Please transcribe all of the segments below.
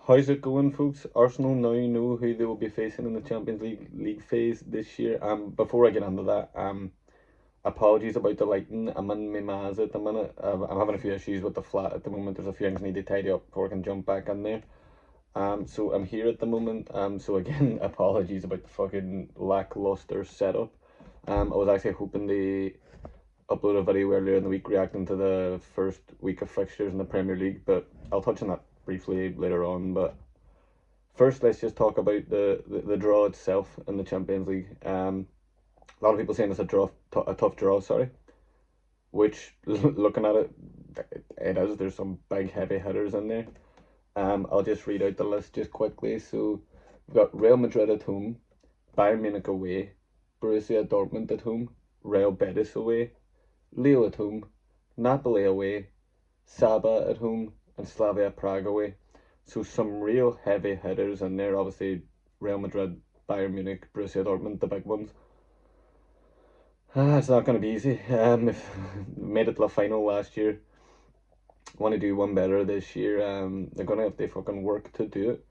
How's it going, folks? Arsenal now know who they will be facing in the Champions League phase this year. Before I get into that, apologies about the lighting. I'm in my ma's at the minute. I'm having a few issues with the flat at the moment. There's a few things I need to tidy up before I can jump back in there. So I'm here at the moment. So again, apologies about the fucking lackluster setup. I was actually hoping to upload a video earlier in the week reacting to the first week of fixtures in the Premier League, but I'll touch on that briefly later on. But first, let's just talk about the draw itself in the Champions League. A lot of people saying it's a tough draw, sorry. Which, looking at it, it is. There's some big heavy hitters in there. I'll just read out the list just quickly. So we've got Real Madrid at home, Bayern Munich away, Borussia Dortmund at home, Real Betis away, Lille at home, Napoli away, Saba at home, and Slavia Prague away. So some real heavy hitters in there. Obviously, Real Madrid, Bayern Munich, Borussia Dortmund, the big ones. It's not going to be easy. If made it to the final last year, want to do one better this year. They're going to have to fucking work to do it.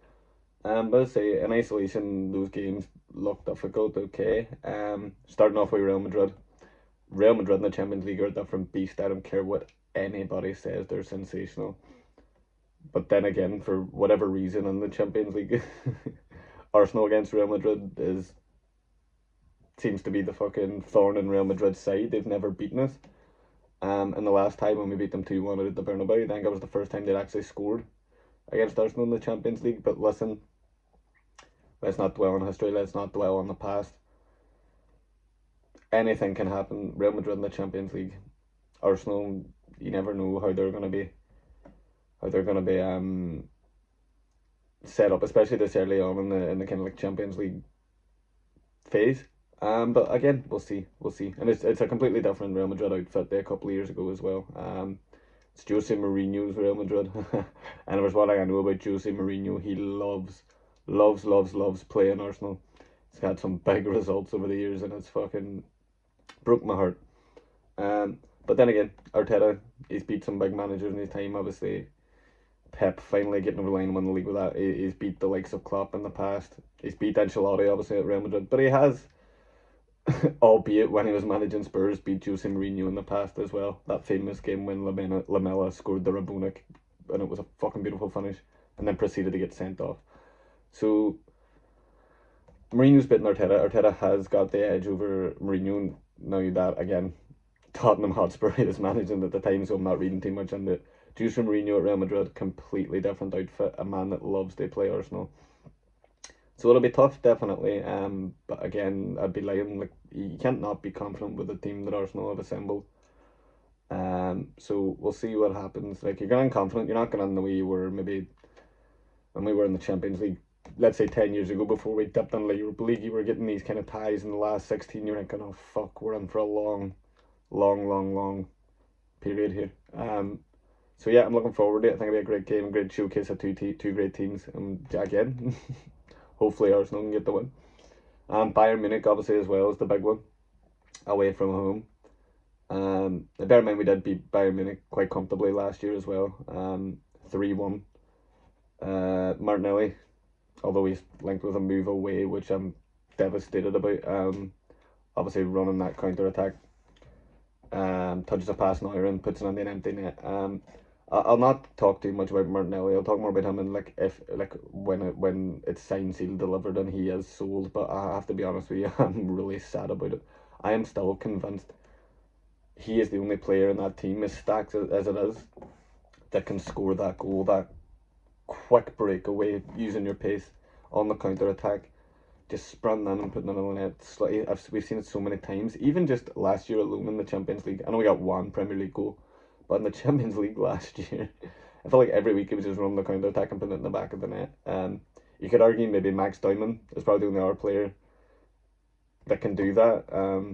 But I say in isolation, those games look difficult. Okay. Starting off with Real Madrid. Real Madrid in the Champions League are a different beast. I don't care what anybody says; they're sensational. But then again, for whatever reason in the Champions League, Arsenal against Real Madrid is seems to be the fucking thorn in Real Madrid's side. They've never beaten us. And the last time when we beat them 2-1 at the Bernabeu, I think it was the first time they'd actually scored against Arsenal in the Champions League. But listen, let's not dwell on history. Let's not dwell on the past. Anything can happen. Real Madrid in the Champions League. Arsenal, you never know how they're gonna be. How they're gonna be set up, especially this early on in the kind of like Champions League phase. But again, we'll see, and it's a completely different Real Madrid outfit there a couple of years ago as well. It's Jose Mourinho's Real Madrid, and if there's one thing I know about Jose Mourinho, he loves playing Arsenal. He's had some big results over the years, and it's fucking broke my heart. But then again, Arteta, he's beat some big managers in his time. Obviously, Pep finally getting over the line and won the league with that. He's beat the likes of Klopp in the past. He's beat Ancelotti obviously at Real Madrid, but he has, albeit when he was managing Spurs, beat Jose Mourinho in the past as well. That famous game when Lamela scored the Rabona, and it was a fucking beautiful finish, and then proceeded to get sent off. So Mourinho's beaten Arteta. Arteta has got the edge over Mourinho. Now that again, Tottenham Hotspur he was managing at the time, so I'm not reading too much into it. Jose Mourinho at Real Madrid, completely different outfit. A man that loves to play Arsenal. So it'll be tough, definitely. But again, I'd be lying. Like you can't not be confident with the team that Arsenal have assembled. So we'll see what happens. Like you're getting confident. You're not going in the way you were maybe when we were in the Champions League. Let's say 10 years ago, before we dipped in the Europa League, you were getting these kind of ties in the last 16. You're thinking, oh fuck, we're in for a long period here. So yeah, I'm looking forward to it. I think it'll be a great game, a great showcase of two great teams. And again, hopefully Arsenal can get the win. Bayern Munich obviously as well is the big one, away from home. Bear in mind we did beat Bayern Munich quite comfortably last year as well. 3-1. Martinelli, although he's linked with a move away, which I'm devastated about. Obviously running that counter attack. Touches a pass now and puts it on the empty net. I'll not talk too much about Martinelli. I'll talk more about him and when it's signed, sealed, delivered, and he is sold. But I have to be honest with you, I'm really sad about it. I am still convinced he is the only player in that team, as stacked as it is, that can score that goal, that quick breakaway using your pace on the counter attack, just sprung in and putting it on the net. We've seen it so many times. Even just last year alone in the Champions League, I know we got one Premier League goal. But in the Champions League last year, I felt like every week he was just running the counter attack and putting it in the back of the net. You could argue maybe Max Diamond is probably the only other player that can do that.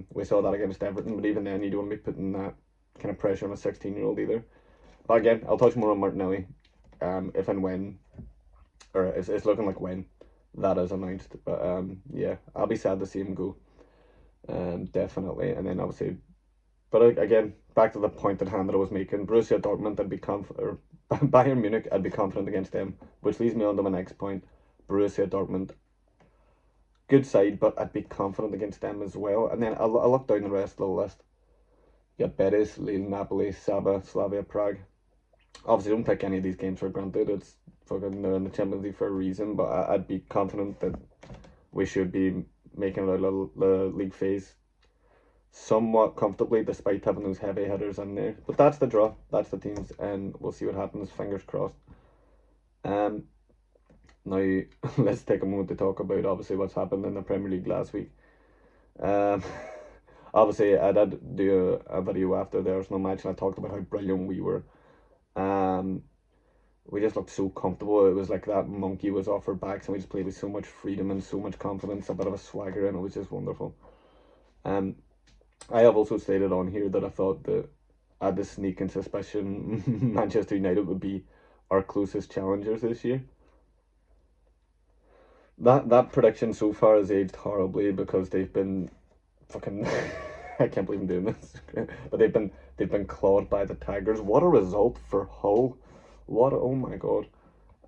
We saw that against Everton, but even then you don't want to be putting that kind of pressure on a 16-year-old either. But again, I'll touch more on Martinelli if and when, or it's looking like when that is announced. But yeah, I'll be sad to see him go. Definitely. And then obviously, but again, back to the point at hand that I was making, Borussia Dortmund, I'd be Bayern Munich, I'd be confident against them, which leads me on to my next point. Borussia Dortmund, good side, but I'd be confident against them as well. And then I look down the rest of the list. You got Betis, Lille, Napoli, Saba, Slavia Prague. Obviously, don't take any of these games for granted. It's fucking they're in the Champions League for a reason, but I'd be confident that we should be making it out of the league phase somewhat comfortably, despite having those heavy hitters in there. But that's the draw. That's the teams, and we'll see what happens. Fingers crossed. Um, Now let's take a moment to talk about obviously what's happened in the Premier League last week. Um, Obviously I did do a video after the Arsenal match, and I talked about how brilliant we were. Um, we just looked so comfortable. It was like that monkey was off our backs, and we just played with so much freedom and so much confidence, a bit of a swagger, and it was just wonderful. Um, I have also stated on here that I thought that I had this sneaking suspicion Manchester United would be our closest challengers this year. That prediction so far has aged horribly because they've been fucking I can't believe I'm doing this. But they've been clawed by the Tigers. What a result for Hull. Oh my god.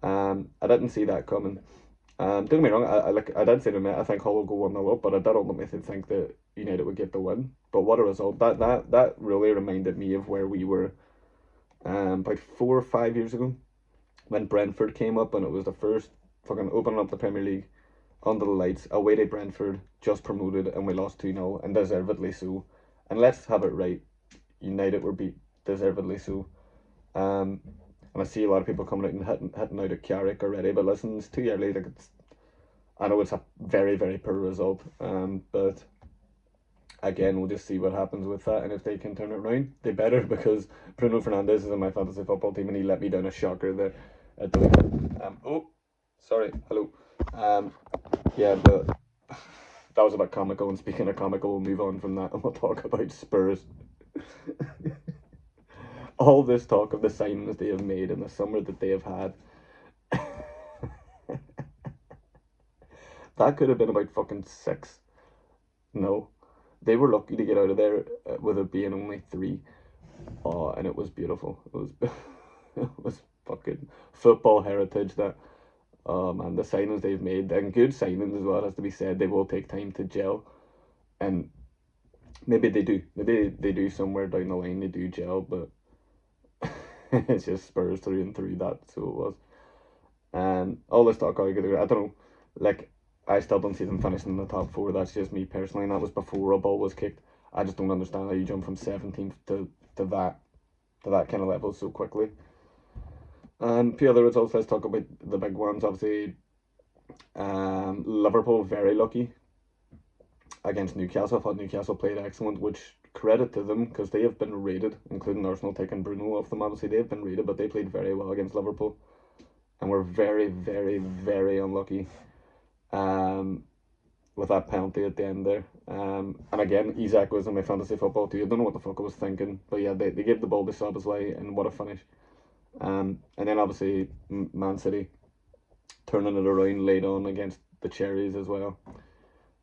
I didn't see that coming. Don't get me wrong, I did say to me I think Hull will go 1-0 up, but I did ultimately think that United would get the win. But what a result. That really reminded me of where we were about 4 or 5 years ago when Brentford came up, and it was the first fucking opening up the Premier League under the lights, away to Brentford, just promoted, and we lost 2-0, and deservedly so. And let's have it right, United were beat deservedly so. Um, and I see a lot of people coming out and hitting out at Carrick already, but listen, it's too early. Like I know it's a very, very poor result, but again, we'll just see what happens with that, and if they can turn it around, they better, because Bruno Fernandes is in my fantasy football team, and he let me down a shocker there at the weekend. Oh, sorry, hello. Um, yeah, but that was a bit comical. And speaking of comical, we'll move on from that, and we'll talk about Spurs. All this talk of the signings they have made in the summer that they have had. That could have been about fucking six. No, they were lucky to get out of there with it being only three. Oh, and it was beautiful. It was, it was fucking football heritage. That oh man, the signings they've made, and good signings as well, has to be said. They will take time to gel, and maybe they do. Maybe they do somewhere down the line. They do gel, but it's just Spurs through and through. That so it was. And all this talk, I don't know. Like I still don't see them finishing in the top four. That's just me personally, and that was before a ball was kicked. I just don't understand how you jump from 17th to that kind of level so quickly. And a few other results. Let's talk about the big ones. Obviously, Liverpool very lucky against Newcastle. I thought Newcastle played excellent, which credit to them, because they have been rated, including Arsenal taking Bruno off them. Obviously, they've been rated, but they played very well against Liverpool, and were very, very, very unlucky um, with that penalty at the end there. And again, Isak was in my fantasy football too. I don't know what the fuck I was thinking, but yeah, they gave the ball to Szoboszlai, and what a finish. And then obviously Man City turning it around late on against the Cherries as well.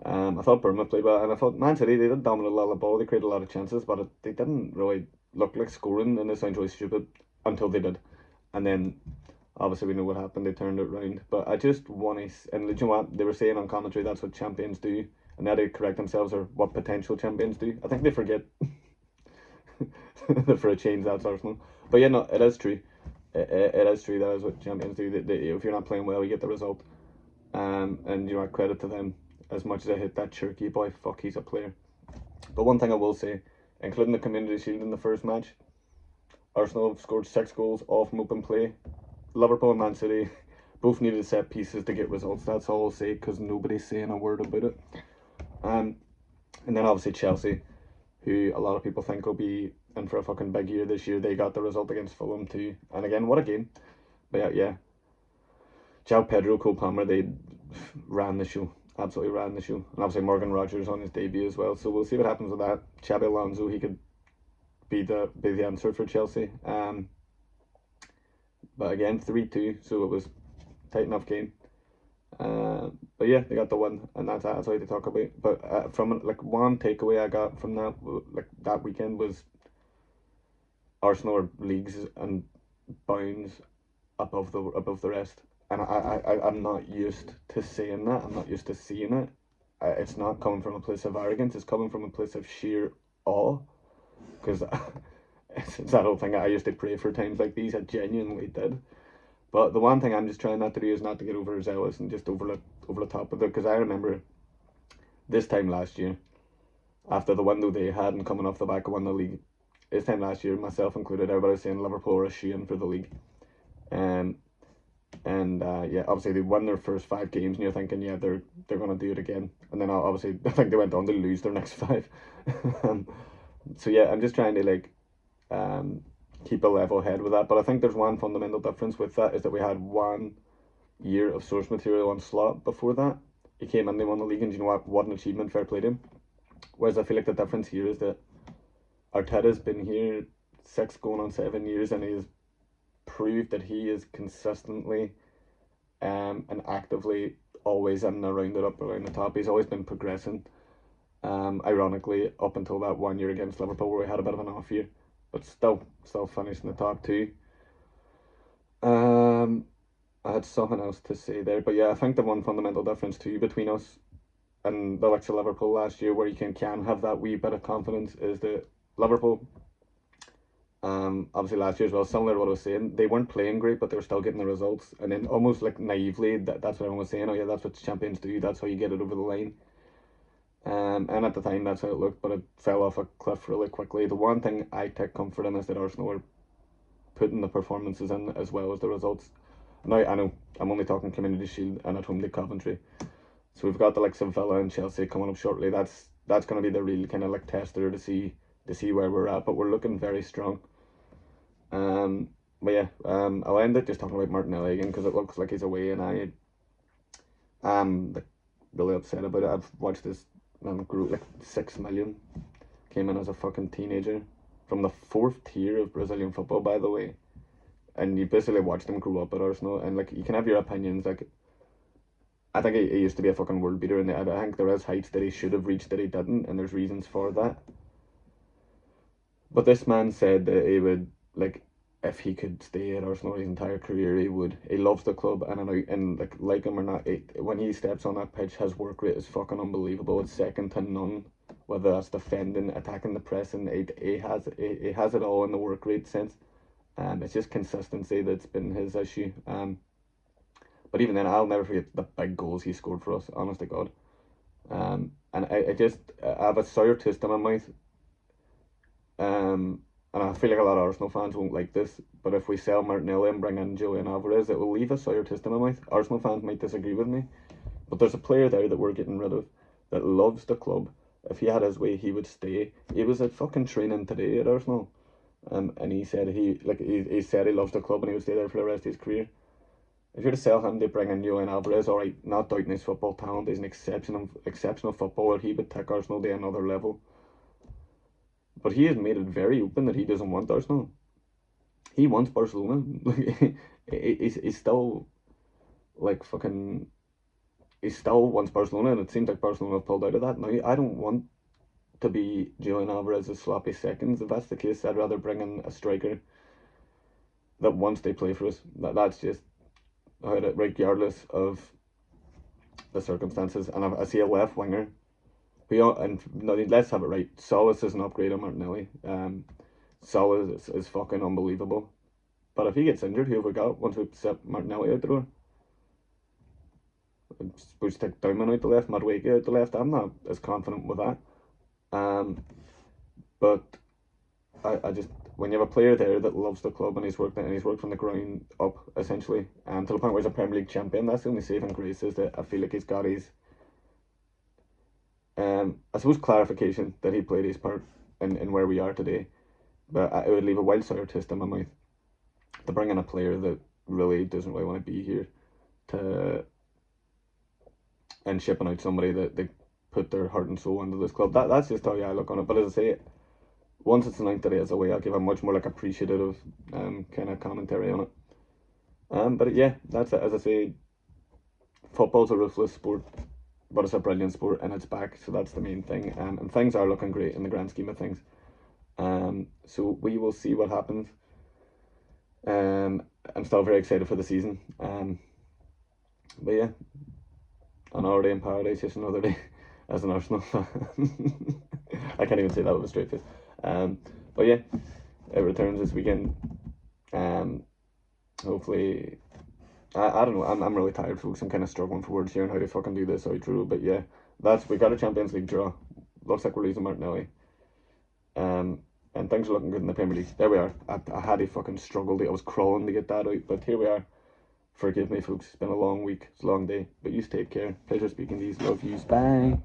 I thought Bournemouth played well, and I thought Man City, they did dominate a lot of the ball. They created a lot of chances, but they didn't really look like scoring, and this sounds really stupid until they did. And then obviously we know what happened. They turned it around. But I just want to, and you know what they were saying on commentary, that's what champions do, and now they correct themselves, or what potential champions do. I think they forget that for a change that's Arsenal. But yeah, no, it is true. It is true. That is what champions do. If you're not playing well, you get the result. And you know, credit to them. As much as I hit that Cherky boy, fuck, he's a player. But one thing I will say, including the Community Shield in the first match, Arsenal have scored 6 goals all from open play. Liverpool and Man City both needed set pieces to get results. That's all I'll say, because nobody's saying a word about it. And then obviously Chelsea, who a lot of people think will be in for a fucking big year this year. They got the result against Fulham too. And again, what a game. But yeah, João Pedro, Cole Palmer, they ran the show. Absolutely ran the show. And obviously Morgan Rogers on his debut as well. So we'll see what happens with that. Xabi Alonso, he could be the answer for Chelsea. But again, 3-2, so it was tight enough game. But yeah, they got the win, and that's all to talk about. But from like one takeaway I got from that, like that weekend, was Arsenal are leagues and bounds above the rest. And I'm not used to saying that. I'm not used to seeing it. It's not coming from a place of arrogance. It's coming from a place of sheer awe. Because it's that whole thing. I used to pray for times like these. I genuinely did. But the one thing I'm just trying not to do is not to get overzealous and just over the top of it. Because I remember this time last year, after the window they had and coming off the back of winning the league, this time last year, myself included, everybody was saying Liverpool are a shame for the league. Um, and yeah, obviously they won their first 5 games, and you're thinking, yeah, they're gonna do it again. And then obviously I think they went on to lose their next 5. So yeah, I'm just trying to um, keep a level head with that. But I think there's one fundamental difference with that is that we had 1 year of source material on Slot before that. He came in, they won the league, and you know what an achievement, fair play to him. Whereas I feel like the difference here is that Arteta's been here 6 going on 7 years, and he's proved that he is consistently and actively always in and around it, up around the top. He's always been progressing. Ironically, up until that 1 year against Liverpool where we had a bit of an off year, but still finished in the top 2. I had something else to say there, but yeah, I think the one fundamental difference too between us and the likes of Liverpool last year, where you can have that wee bit of confidence, is that Liverpool, obviously last year as well, similar to what I was saying, they weren't playing great, but they were still getting the results. And then almost like naively, that's what I was saying. Oh yeah, that's what champions do. That's how you get it over the line. And at the time, that's how it looked, but it fell off a cliff really quickly. The one thing I take comfort in is that Arsenal are putting the performances in as well as the results. Now I know I'm only talking Community Shield and at home to Coventry, so we've got the likes of Villa and Chelsea coming up shortly. That's going to be the real kind of like tester to see where we're at. But we're looking very strong. But yeah, I'll end it just talking about Martinelli again because it looks like he's away, and I am like, really upset about it. I've watched this grew like 6 million. Came in as a fucking teenager from the 4th tier of Brazilian football, by the way. And you basically watched him grow up at Arsenal, and like you can have your opinions. Like I think he used to be a fucking world beater, and I think there is heights that he should have reached that he didn't, and there's reasons for that. But this man said that he would like if he could stay at Arsenal his entire career, he would. He loves the club, and I know, and like him or not, when he steps on that pitch, his work rate is fucking unbelievable. It's second to none. Whether that's defending, attacking the pressing, he has it all in the work rate sense. It's just consistency that's been his issue. But even then, I'll never forget the big goals he scored for us. Honest to God. And I have a sour taste in my mouth. And I feel like a lot of Arsenal fans won't like this, but if we sell Martinelli and bring in Julian Alvarez, it will leave a sour taste in my mouth. Arsenal fans might disagree with me, but there's a player there that we're getting rid of that loves the club. If he had his way, he would stay. He was at fucking training today at Arsenal, and he said he said he loves the club and he would stay there for the rest of his career. If you're to sell him to bring in Julian Alvarez, all right, not doubting his football talent, he's an exceptional footballer. He would take Arsenal to another level. But he has made it very open that he doesn't want Arsenal. He wants Barcelona. He's still like fucking. He still wants Barcelona, and it seems like Barcelona have pulled out of that. Now, I don't want to be Julian Alvarez's sloppy seconds. If that's the case, I'd rather bring in a striker that wants to play for us. That's just how it, regardless of the circumstances. And I see a left winger. And no, let's have it right. Solis is an upgrade on Martinelli. Solis is fucking unbelievable. But if he gets injured, who have we got once we set Martinelli out the door? I'm supposed to take Diamond out the left, Madueke out the left. I'm not as confident with that. But I just when you have a player there that loves the club and he's worked from the ground up essentially, to the point where he's a Premier League champion, that's the only saving grace is that I feel like he's got his I suppose clarification that he played his part in where we are today. But it would leave a wild sour taste in my mouth to bring in a player that really doesn't really want to be here to and shipping out somebody that they put their heart and soul into this club. That's just how I look on it. But as I say, once it's announced that he is away, I'll give a much more like appreciative kind of commentary on it. But yeah, that's it. As I say, football's a ruthless sport, but it's a brilliant sport and it's back, so that's the main thing. And things are looking great in the grand scheme of things. So we will see what happens. I'm still very excited for the season. But yeah, another day in paradise, just another day as an Arsenal fan. I can't even say that with a straight face. Um, but yeah, it returns this weekend. Hopefully, I don't know. I'm really tired, folks. I'm kind of struggling for words here and how to fucking do this outro. But yeah, we got a Champions League draw. Looks like we're losing Martinelli. Um, and things are looking good in the Premier League. There we are. I had a fucking struggle. I was crawling to get that out, but here we are. Forgive me, folks. It's been a long week. It's a long day. But you take care. Pleasure speaking to you. Love yous. Bye.